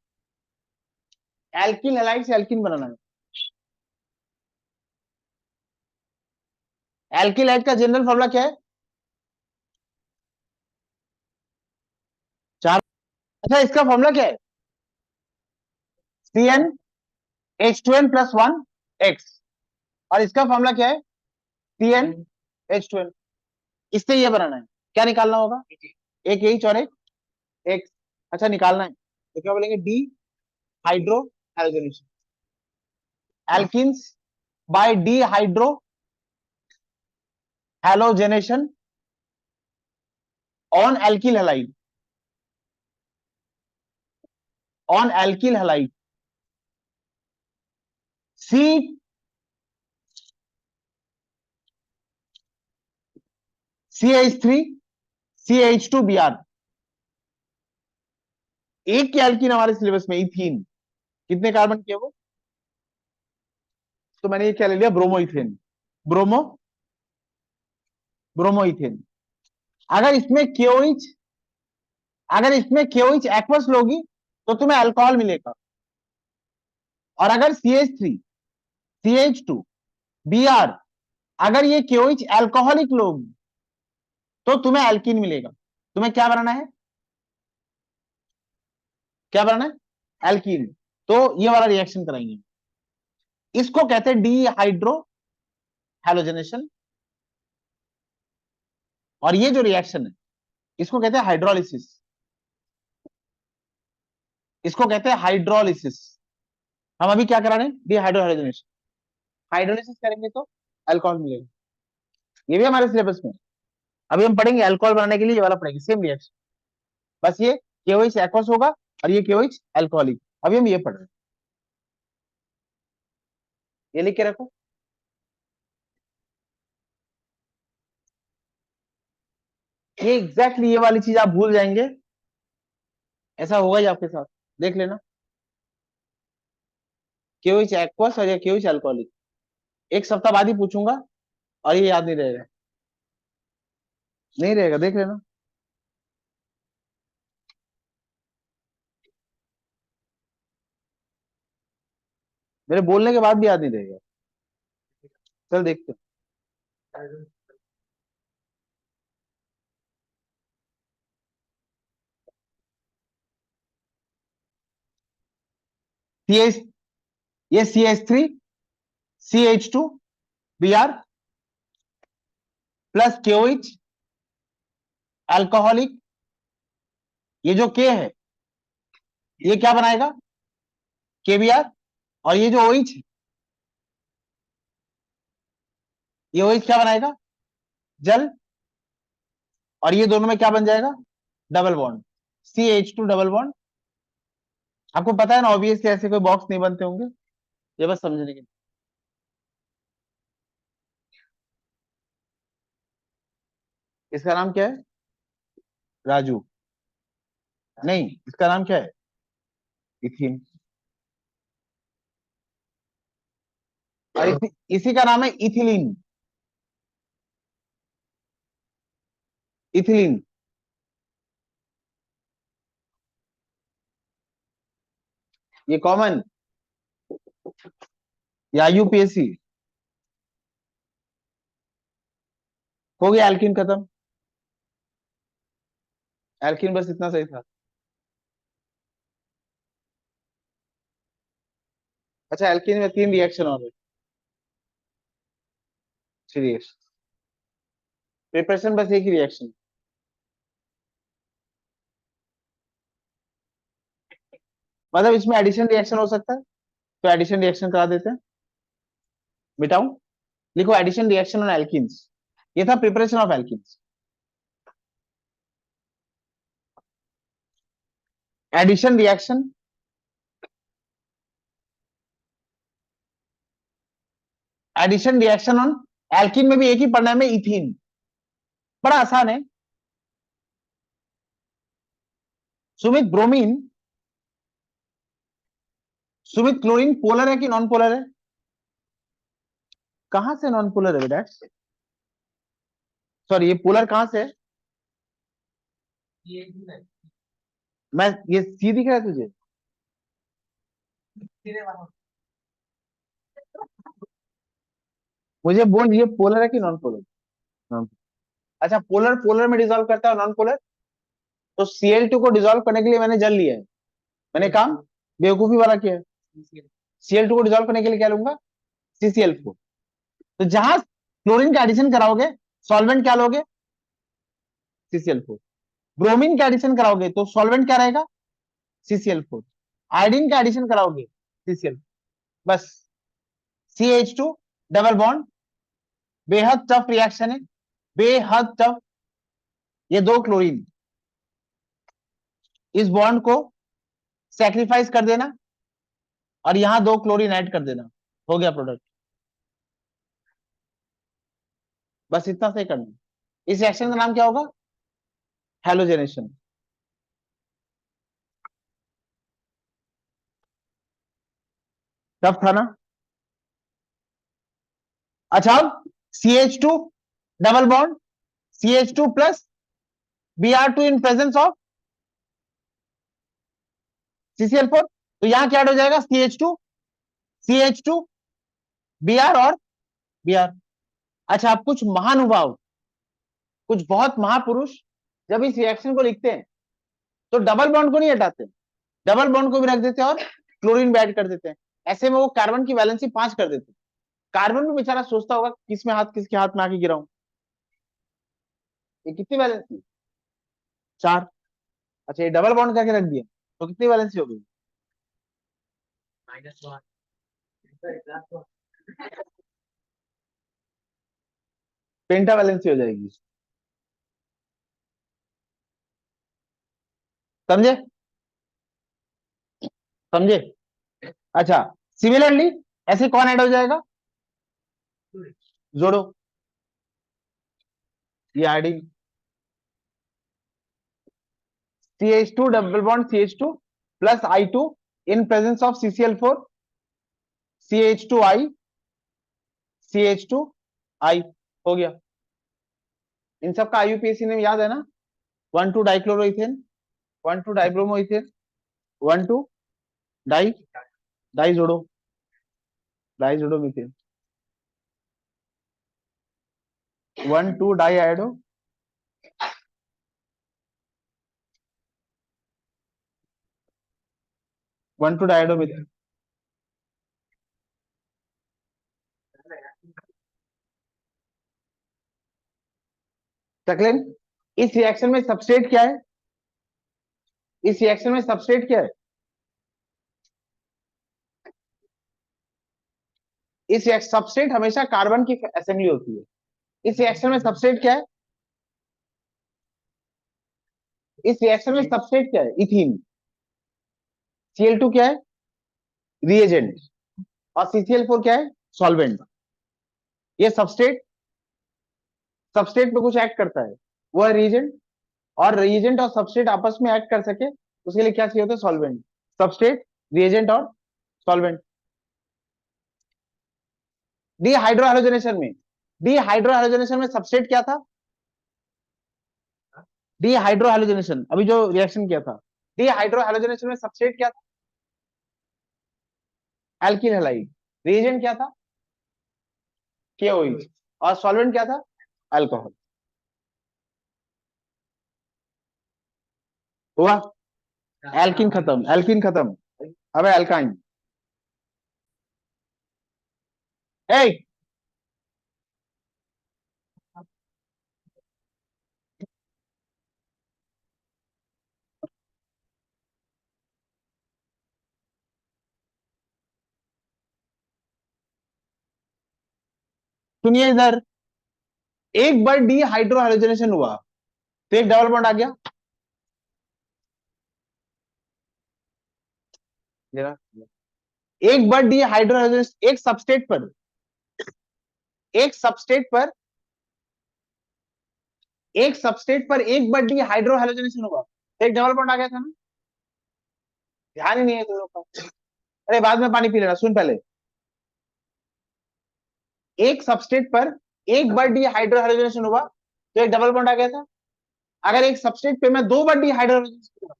एल्किन हैलाइड से एल्किन बनाना है। एल्किन हैलाइड का जनरल फॉर्मूला क्या है, चार। अच्छा, इसका फॉर्मूला क्या है, CN H2n+1 X, और इसका फॉर्मूला क्या है, CN H2n। इससे ये बनाना है, क्या निकालना होगा, एक H और एक X। अच्छा, निकालना है तो क्या बोलेंगे, dehydrohalogenation, alkenes by dehydrohalogenation on alkyl halide, on alkyl halide, see CH3CH2Br। एक ही एल्किन हमारे सिलेबस में इथीन, कितने कार्बन किए वो, तो मैंने ये क्या ले लिया, ब्रोमोइथेन, ब्रोमो ब्रोमोइथेन। अगर इसमें KOH, अगर इसमें KOH एक्वस लोगी तो तुम्हें अल्कोहल मिलेगा, और अगर CH3CH2Br, अगर ये KOH अल्कोहलिक लोगी तो तुम्हें एल्कीन मिलेगा। तुम्हें क्या बनाना है, क्या बनाना है, एल्कीन। तो ये वाला रिएक्शन कराएंगे, इसको कहते हैं डीहाइड्रो हेलोजेनेशन, और ये जो रिएक्शन है इसको कहते हैं हाइड्रोलिसिस, इसको कहते हैं हाइड्रोलिसिस। हम अभी क्या करा रहे हैं, डीहाइड्रो हेलोजेनेशन, हाइड्रोलिसिस करेंगे तो अल्कोहल मिलेगा, ये भी हमारे सिलेबस में। अभी हम पढ़ेंगे अल्कोहल बनाने के लिए ये वाला पढ़ेंगे, सेम रिएक्शन, बस ये KOH एक्वस होगा और ये KOH अल्कोहलिक। अभी हम ये पढ़ रहे हैं, ये लिख के रखो। ये एग्जैक्टली ये वाली चीज आप भूल जाएंगे, ऐसा होगा ही आपके साथ, देख लेना, KOH एक्वस और या KOH अल्कोहलिक, एक सप्ताह बाद ही पूछूंगा और ये याद नहीं रहेगा, नहीं रहेगा, देख लेना। मेरे बोलने के बाद भी याद नहीं रहेगा, चल देखते हैं। CH, ये CH3CH2Br प्लस KOH अल्कोहलिक, ये जो K है ये क्या बनाएगा, KBr, और ये जो OH है ये OH क्या बनाएगा, जल, और ये दोनों में क्या बन जाएगा, double bond, CH2 double bond. आपको पता है ना, ऑब्वियसली ऐसे कोई बॉक्स नहीं बनते होंगे, ये बस समझने के लिए। इसका नाम क्या है, राजू, नहीं इसका नाम क्या है, इथीन, और इसी का नाम है इथिलीन, इथिलीन। ये कॉमन या UPSC, हो गया एल्किन खत्म, एल्किन बस इतना सही था। अच्छा, एल्किन में 3 रिएक्शन और है, रिएक्शन, प्रिपरेशन बस एक ही रिएक्शन, मतलब इसमें एडिशन रिएक्शन हो सकता है, तो एडिशन रिएक्शन करा देते हैं, मिटाऊं, लिखो एडिशन रिएक्शन ऑन एल्किन्स, ये था preparation of alkenes, addition reaction addition reaction on alkene में भी एक ही पढ़ना है में इथीन, बड़ा आसान है। Sumit bromine, Sumit chlorine polar है कि नॉन पोलर है? कहां से नॉन पोलर है बेटा? सॉरी, ये पोलर कहां से है? मैं ये सी दिख रहा है तुझे? मुझे बोल ये पोलर है कि नॉन पोलर? नॉन। अच्छा, पोलर पोलर में डिसॉल्व करता है, नॉन पोलर? तो Cl2 को डिसॉल्व करने के लिए मैंने जल लिया है, मैंने काम बेवकूफी वाला किया है। Cl2 को डिसॉल्व करने के लिए क्या लूंगा? CCl4। तो जहां क्लोरीन का एडिशन कराओगे सॉल्वेंट क्या लोगे? CCl4। ब्रोमीन का एडिशन कराओगे तो सॉल्वेंट क्या रहेगा? CCl4। आयोडीन का एडिशन कराओगे CCl, बस CH2 डबल बॉन्ड, बेहद टफ रिएक्शन है, बेहद टफ। ये दो क्लोरीन, इस बॉन्ड को सैक्रिफाइस कर देना और यहां दो क्लोरीन ऐड कर देना, हो गया प्रोडक्ट। बस इतना से करना। इस रिएक्शन का नाम क्या होगा? हैलोजेनेशन। टफ था ना? अच्छा, अब CH2 double bond CH2 plus Br2 in presence of CCl4, तो यहां क्या ऐड हो जाएगा? CH2 Br और Br। अच्छा, अब कुछ महानुभाव, कुछ बहुत महापुरुष जब इस रिएक्शन को लिखते हैं तो डबल बॉन्ड को नहीं हटाते, डबल बॉन्ड को भी रख देते हैं और क्लोरीन भी ऐड कर देते हैं। ऐसे में वो कार्बन की वैलेंसी 5 कर देते हैं। कार्बन भी बेचारा सोचता होगा किस में हाथ किसके हाथ में आके गिराऊं। ये कितनी वैलेंसी? 4। अच्छा, ये डबल बॉन्ड करके रख दिया तो कितनी वैलेंसी हो गई? पेंटा वैलेंसी हो जाएगी, समझे? समझे? अच्छा, सिमिलरली ऐसे कौन ऐड हो जाएगा? जोड़ो, ये iodine CH2 double bond CH2 plus I2 in presence of CCl4 CH2I CH2I, हो गया। इन सब का IUPAC नेम याद है ना? 1,2 डाइक्लोरोइथेन, 1,2 डाइब्रोमोइथेन, 1,2 डाई, डाई जोड़ो, डाई जोड़ो मीथेन, 1,2 डाई आयोडो, 1,2 डाइडो मीथेन। टकलेन, इस रिएक्शन में सबस्ट्रेट क्या है? इस रिएक्शन में सबस्ट्रेट क्या है? इस सबस्ट्रेट हमेशा कार्बन की असेंबली होती है। इस रिएक्शन में सबस्ट्रेट क्या है? इस रिएक्शन में सबस्ट्रेट क्या है? इथीन। Cl2 क्या है? रिएजेंट। और CCl4 क्या है? सॉल्वेंट। ये सबस्ट्रेट, सबस्ट्रेट में कुछ ऐड करता है, वो है रिएजेंट। और रिएजेंट और सबस्ट्रेट आपस में ऐड कर सके उसके लिए क्या चाहिए होता है? सॉल्वेंट। सबस्ट्रेट, रिएजेंट और सॉल्वेंट। डीहाइड्रोहैलोजनेशन में, डीहाइड्रोहैलोजनेशन में सबस्ट्रेट क्या था? डीहाइड्रोहैलोजनेशन अभी जो रिएक्शन किया था, डीहाइड्रोहैलोजनेशन में सबस्ट्रेट क्या था? Alkyl halide. रिएजेंट क्या था? KOH। और सॉल्वेंट क्या था? अल्कोहल। हुआ? एल्किन खत्म, एल्किन खत्म। अब है एल्काइन। ए, सुनिए इधर, एक बार डीहाइड्रोहैलोजनेशन हुआ तो एक डबल बॉन्ड आ गया। जरा, एक बार डीहाइड्रोहैलोजनेशन एक सबस्ट्रेट पर एक सबस्टेट पर एक बार डी हाइड्रोहेलोजनेशन होगा तो एक डबल बॉन्ड आ गया था ना। ध्यान ही नहीं है तुम लोग का। अरे बाद में पानी पी लेना, सुन पहले। एक सबस्टेट पर एक बार डी हाइड्रोहेलोजनेशन हुआ तो एक डबल बॉन्ड आ गया था। अगर एक सबस्टेट पे मैं दो बार डी हाइड्रोहेलोजनेशन करूंगा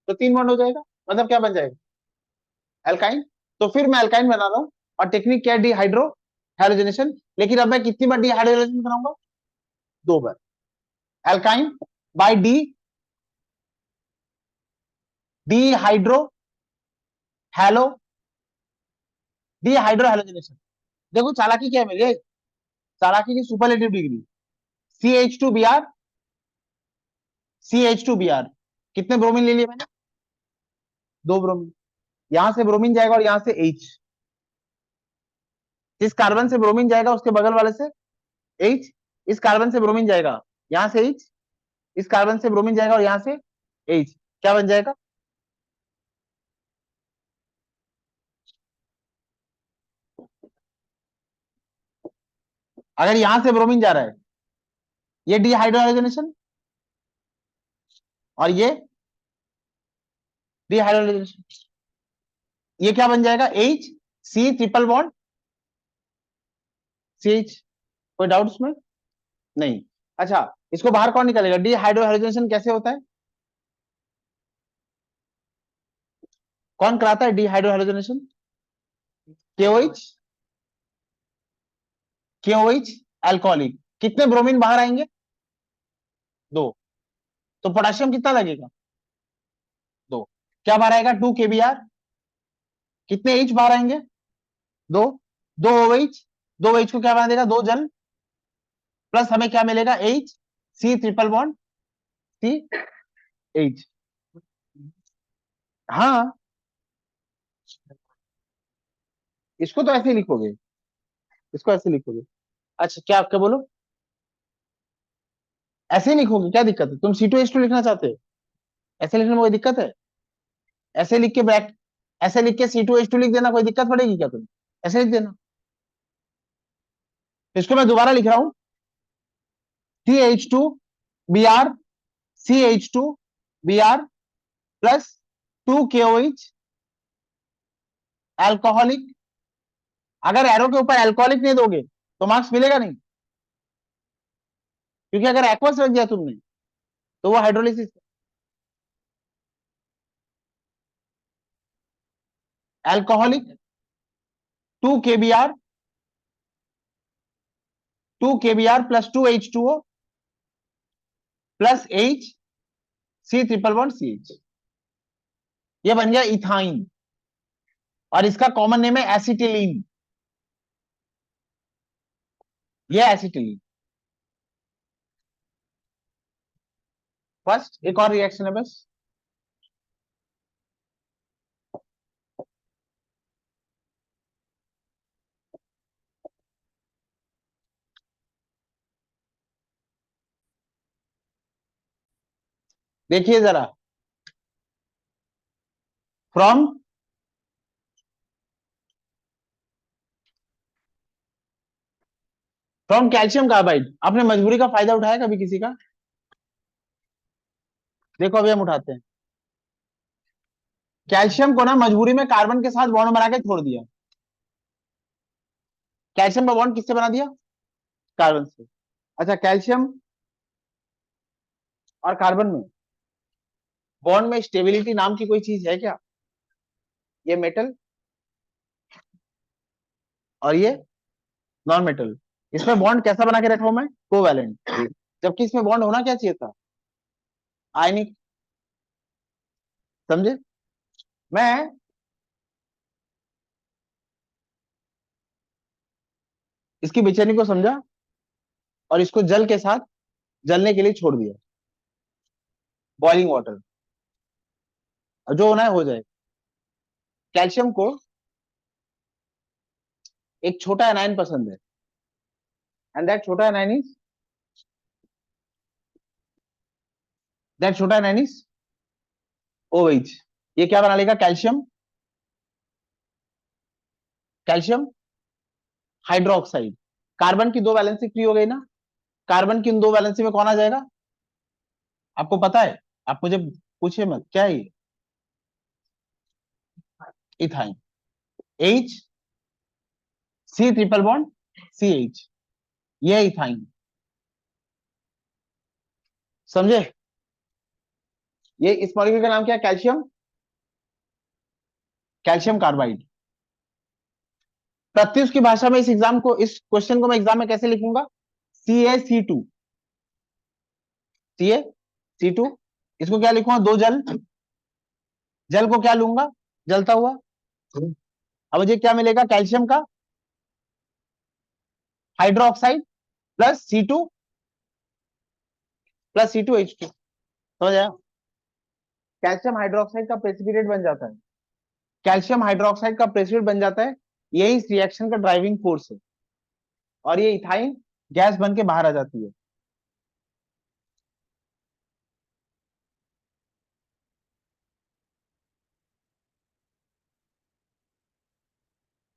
तो तीन बॉन्ड हो जाएगा। मतलब क्या बन जाएगा? एल्काइन। तो फिर मैं एल्काइन बना रहा हूं और टेक्निक क्या है? Dehydrohalogenation. लेकिन अब मैं कितनी बार डी हाइड्रोजनेशन बनाऊंगा? दो बार। Alkyne by de dehydrohalo dehydrohalogenation. देखो चालाकी क्या है मेरे, चालाकी की सुपरलेटिव डिग्री। CH2Br CH2Br कितने ब्रोमीन ले लिए मैंने? दो ब्रोमीन। यहां से ब्रोमीन जाएगा और यहां से H। इस कार्बन से ब्रोमीन जाएगा उसके बगल वाले से H। इस कार्बन से ब्रोमीन जाएगा यहां से H। इस कार्बन से ब्रोमीन जाएगा और यहां से H। क्या बन जाएगा? अगर यहां से ब्रोमीन जा रहा है ये डिहाइड्रोजनेशन और ये डिहाइड्रोजनेशन, ये क्या बन जाएगा? H, C triple bond CH। कोई डाउट इसमें? नहीं। अच्छा, इसको बाहर कौन निकालेगा? डिहाइड्रोजनेशन कैसे होता है? कौन कराता है डिहाइड्रोजनेशन? KOH। KOH alcoholic. कितने ब्रोमीन बाहर आएंगे? दो। तो पोटेशियम कितना लगेगा? दो। क्या बाहर आएगा? 2 kBr। कितने H बाहर आएंगे? दो। दो OH। दो OH को क्या बना देगा? दो जल। प्लस हमें क्या मिलेगा? H, C triple bond CH। हाँ, इसको तो ऐसे ही लिखोगे, इसको ऐसे लिखोगे। अच्छा, क्या आपका बोलो? ऐसे ही लिखोगे, क्या दिक्कत है? तुम C2H2 लिखना चाहते हो? ऐसे लिखने में कोई दिक्कत है? ऐसे लिख के ब्रैक ऐसे लिख के C2H2 लिख देना, कोई दिक्कत पड़ेगी क्या तुम्हें? ऐसे लिख देना। तो इसको मैं दोबारा लिख रहा हूं। CH2Br CH2Br plus 2 KOH alcoholic. अगर एरो के ऊपर अल्कोहलिक नहीं दोगे तो मार्क्स मिलेगा नहीं, क्योंकि अगर एक्वस रख दिया तुमने तो वो hydrolysis. Alcoholic 2 kBr 2 kBr plus 2H2O plus H, C triple bond CH। ये बन गया इथाइन और इसका कॉमन नेम है एसिटिलीन। ये एसिटिलीन। फर्स्ट एक और रिएक्शन है बस। देखिए जरा। From from calcium carbide. आपने मजबूरी का फायदा उठाया कभी किसी का? देखो अभी हम उठाते हैं। कैल्शियम को ना मजबूरी में कार्बन के साथ बॉन्ड बना के छोड़ दिया। कैल्शियम का बॉन्ड किससे बना दिया? कार्बन से। अच्छा, कैल्शियम और कार्बन में बॉन्ड में स्टेबिलिटी नाम की कोई चीज है क्या? ये मेटल और ये नॉन मेटल। इसमें बॉन्ड कैसा बना के रखा हूं मैं? कोवैलेंट। जबकि इसमें बॉन्ड होना क्या चाहिए था? आयनिक। समझे? मैं इसकी बेचैनी को समझा और इसको जल के साथ जलने के लिए छोड़ दिया। Boiling water. और जो होना है हो जाए। कैल्शियम को एक छोटा एनायन पसंद है, एंड दैट छोटा एनायन इज OH। ये क्या बना लेगा? Calcium calcium hydroxide. कार्बन की 2 वैलेंसी फ्री हो गई ना, कार्बन की इन 2 वैलेंसी में कौन आ जाएगा, आपको पता है, आप मुझे पूछिए मत, क्या है ये, ethyne. H C triple bond C H, ये है इथाइन, समझे। ये इस मॉलिक्यूल का नाम क्या है, कैल्शियम, कैल्शियम कार्बाइड। प्रत्युष की भाषा में इस क्वेश्चन को मैं एग्जाम में कैसे लिखूंगा, CaC2, CaC2, इसको क्या लिखूंगा, दो जल, जल को क्या लूंगा, जलता हुआ। अब मुझे क्या मिलेगा, कैल्शियम का हाइड्रोक्साइड प्लस C2H2, समझ आया। कैल्शियम हाइड्रोक्साइड का प्रेसिपिटेट बन जाता है, कैल्शियम हाइड्रोक्साइड का प्रेसिपिटेट बन जाता है, यही इस रिएक्शन का ड्राइविंग फोर्स है, और ये इथाइन गैस बन के बाहर आ जाती है।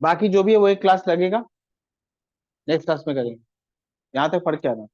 बाकी जो भी है वो एक क्लास लगेगा, नेक्स्ट क्लास में करेंगे। यहां तक पढ़ के आना।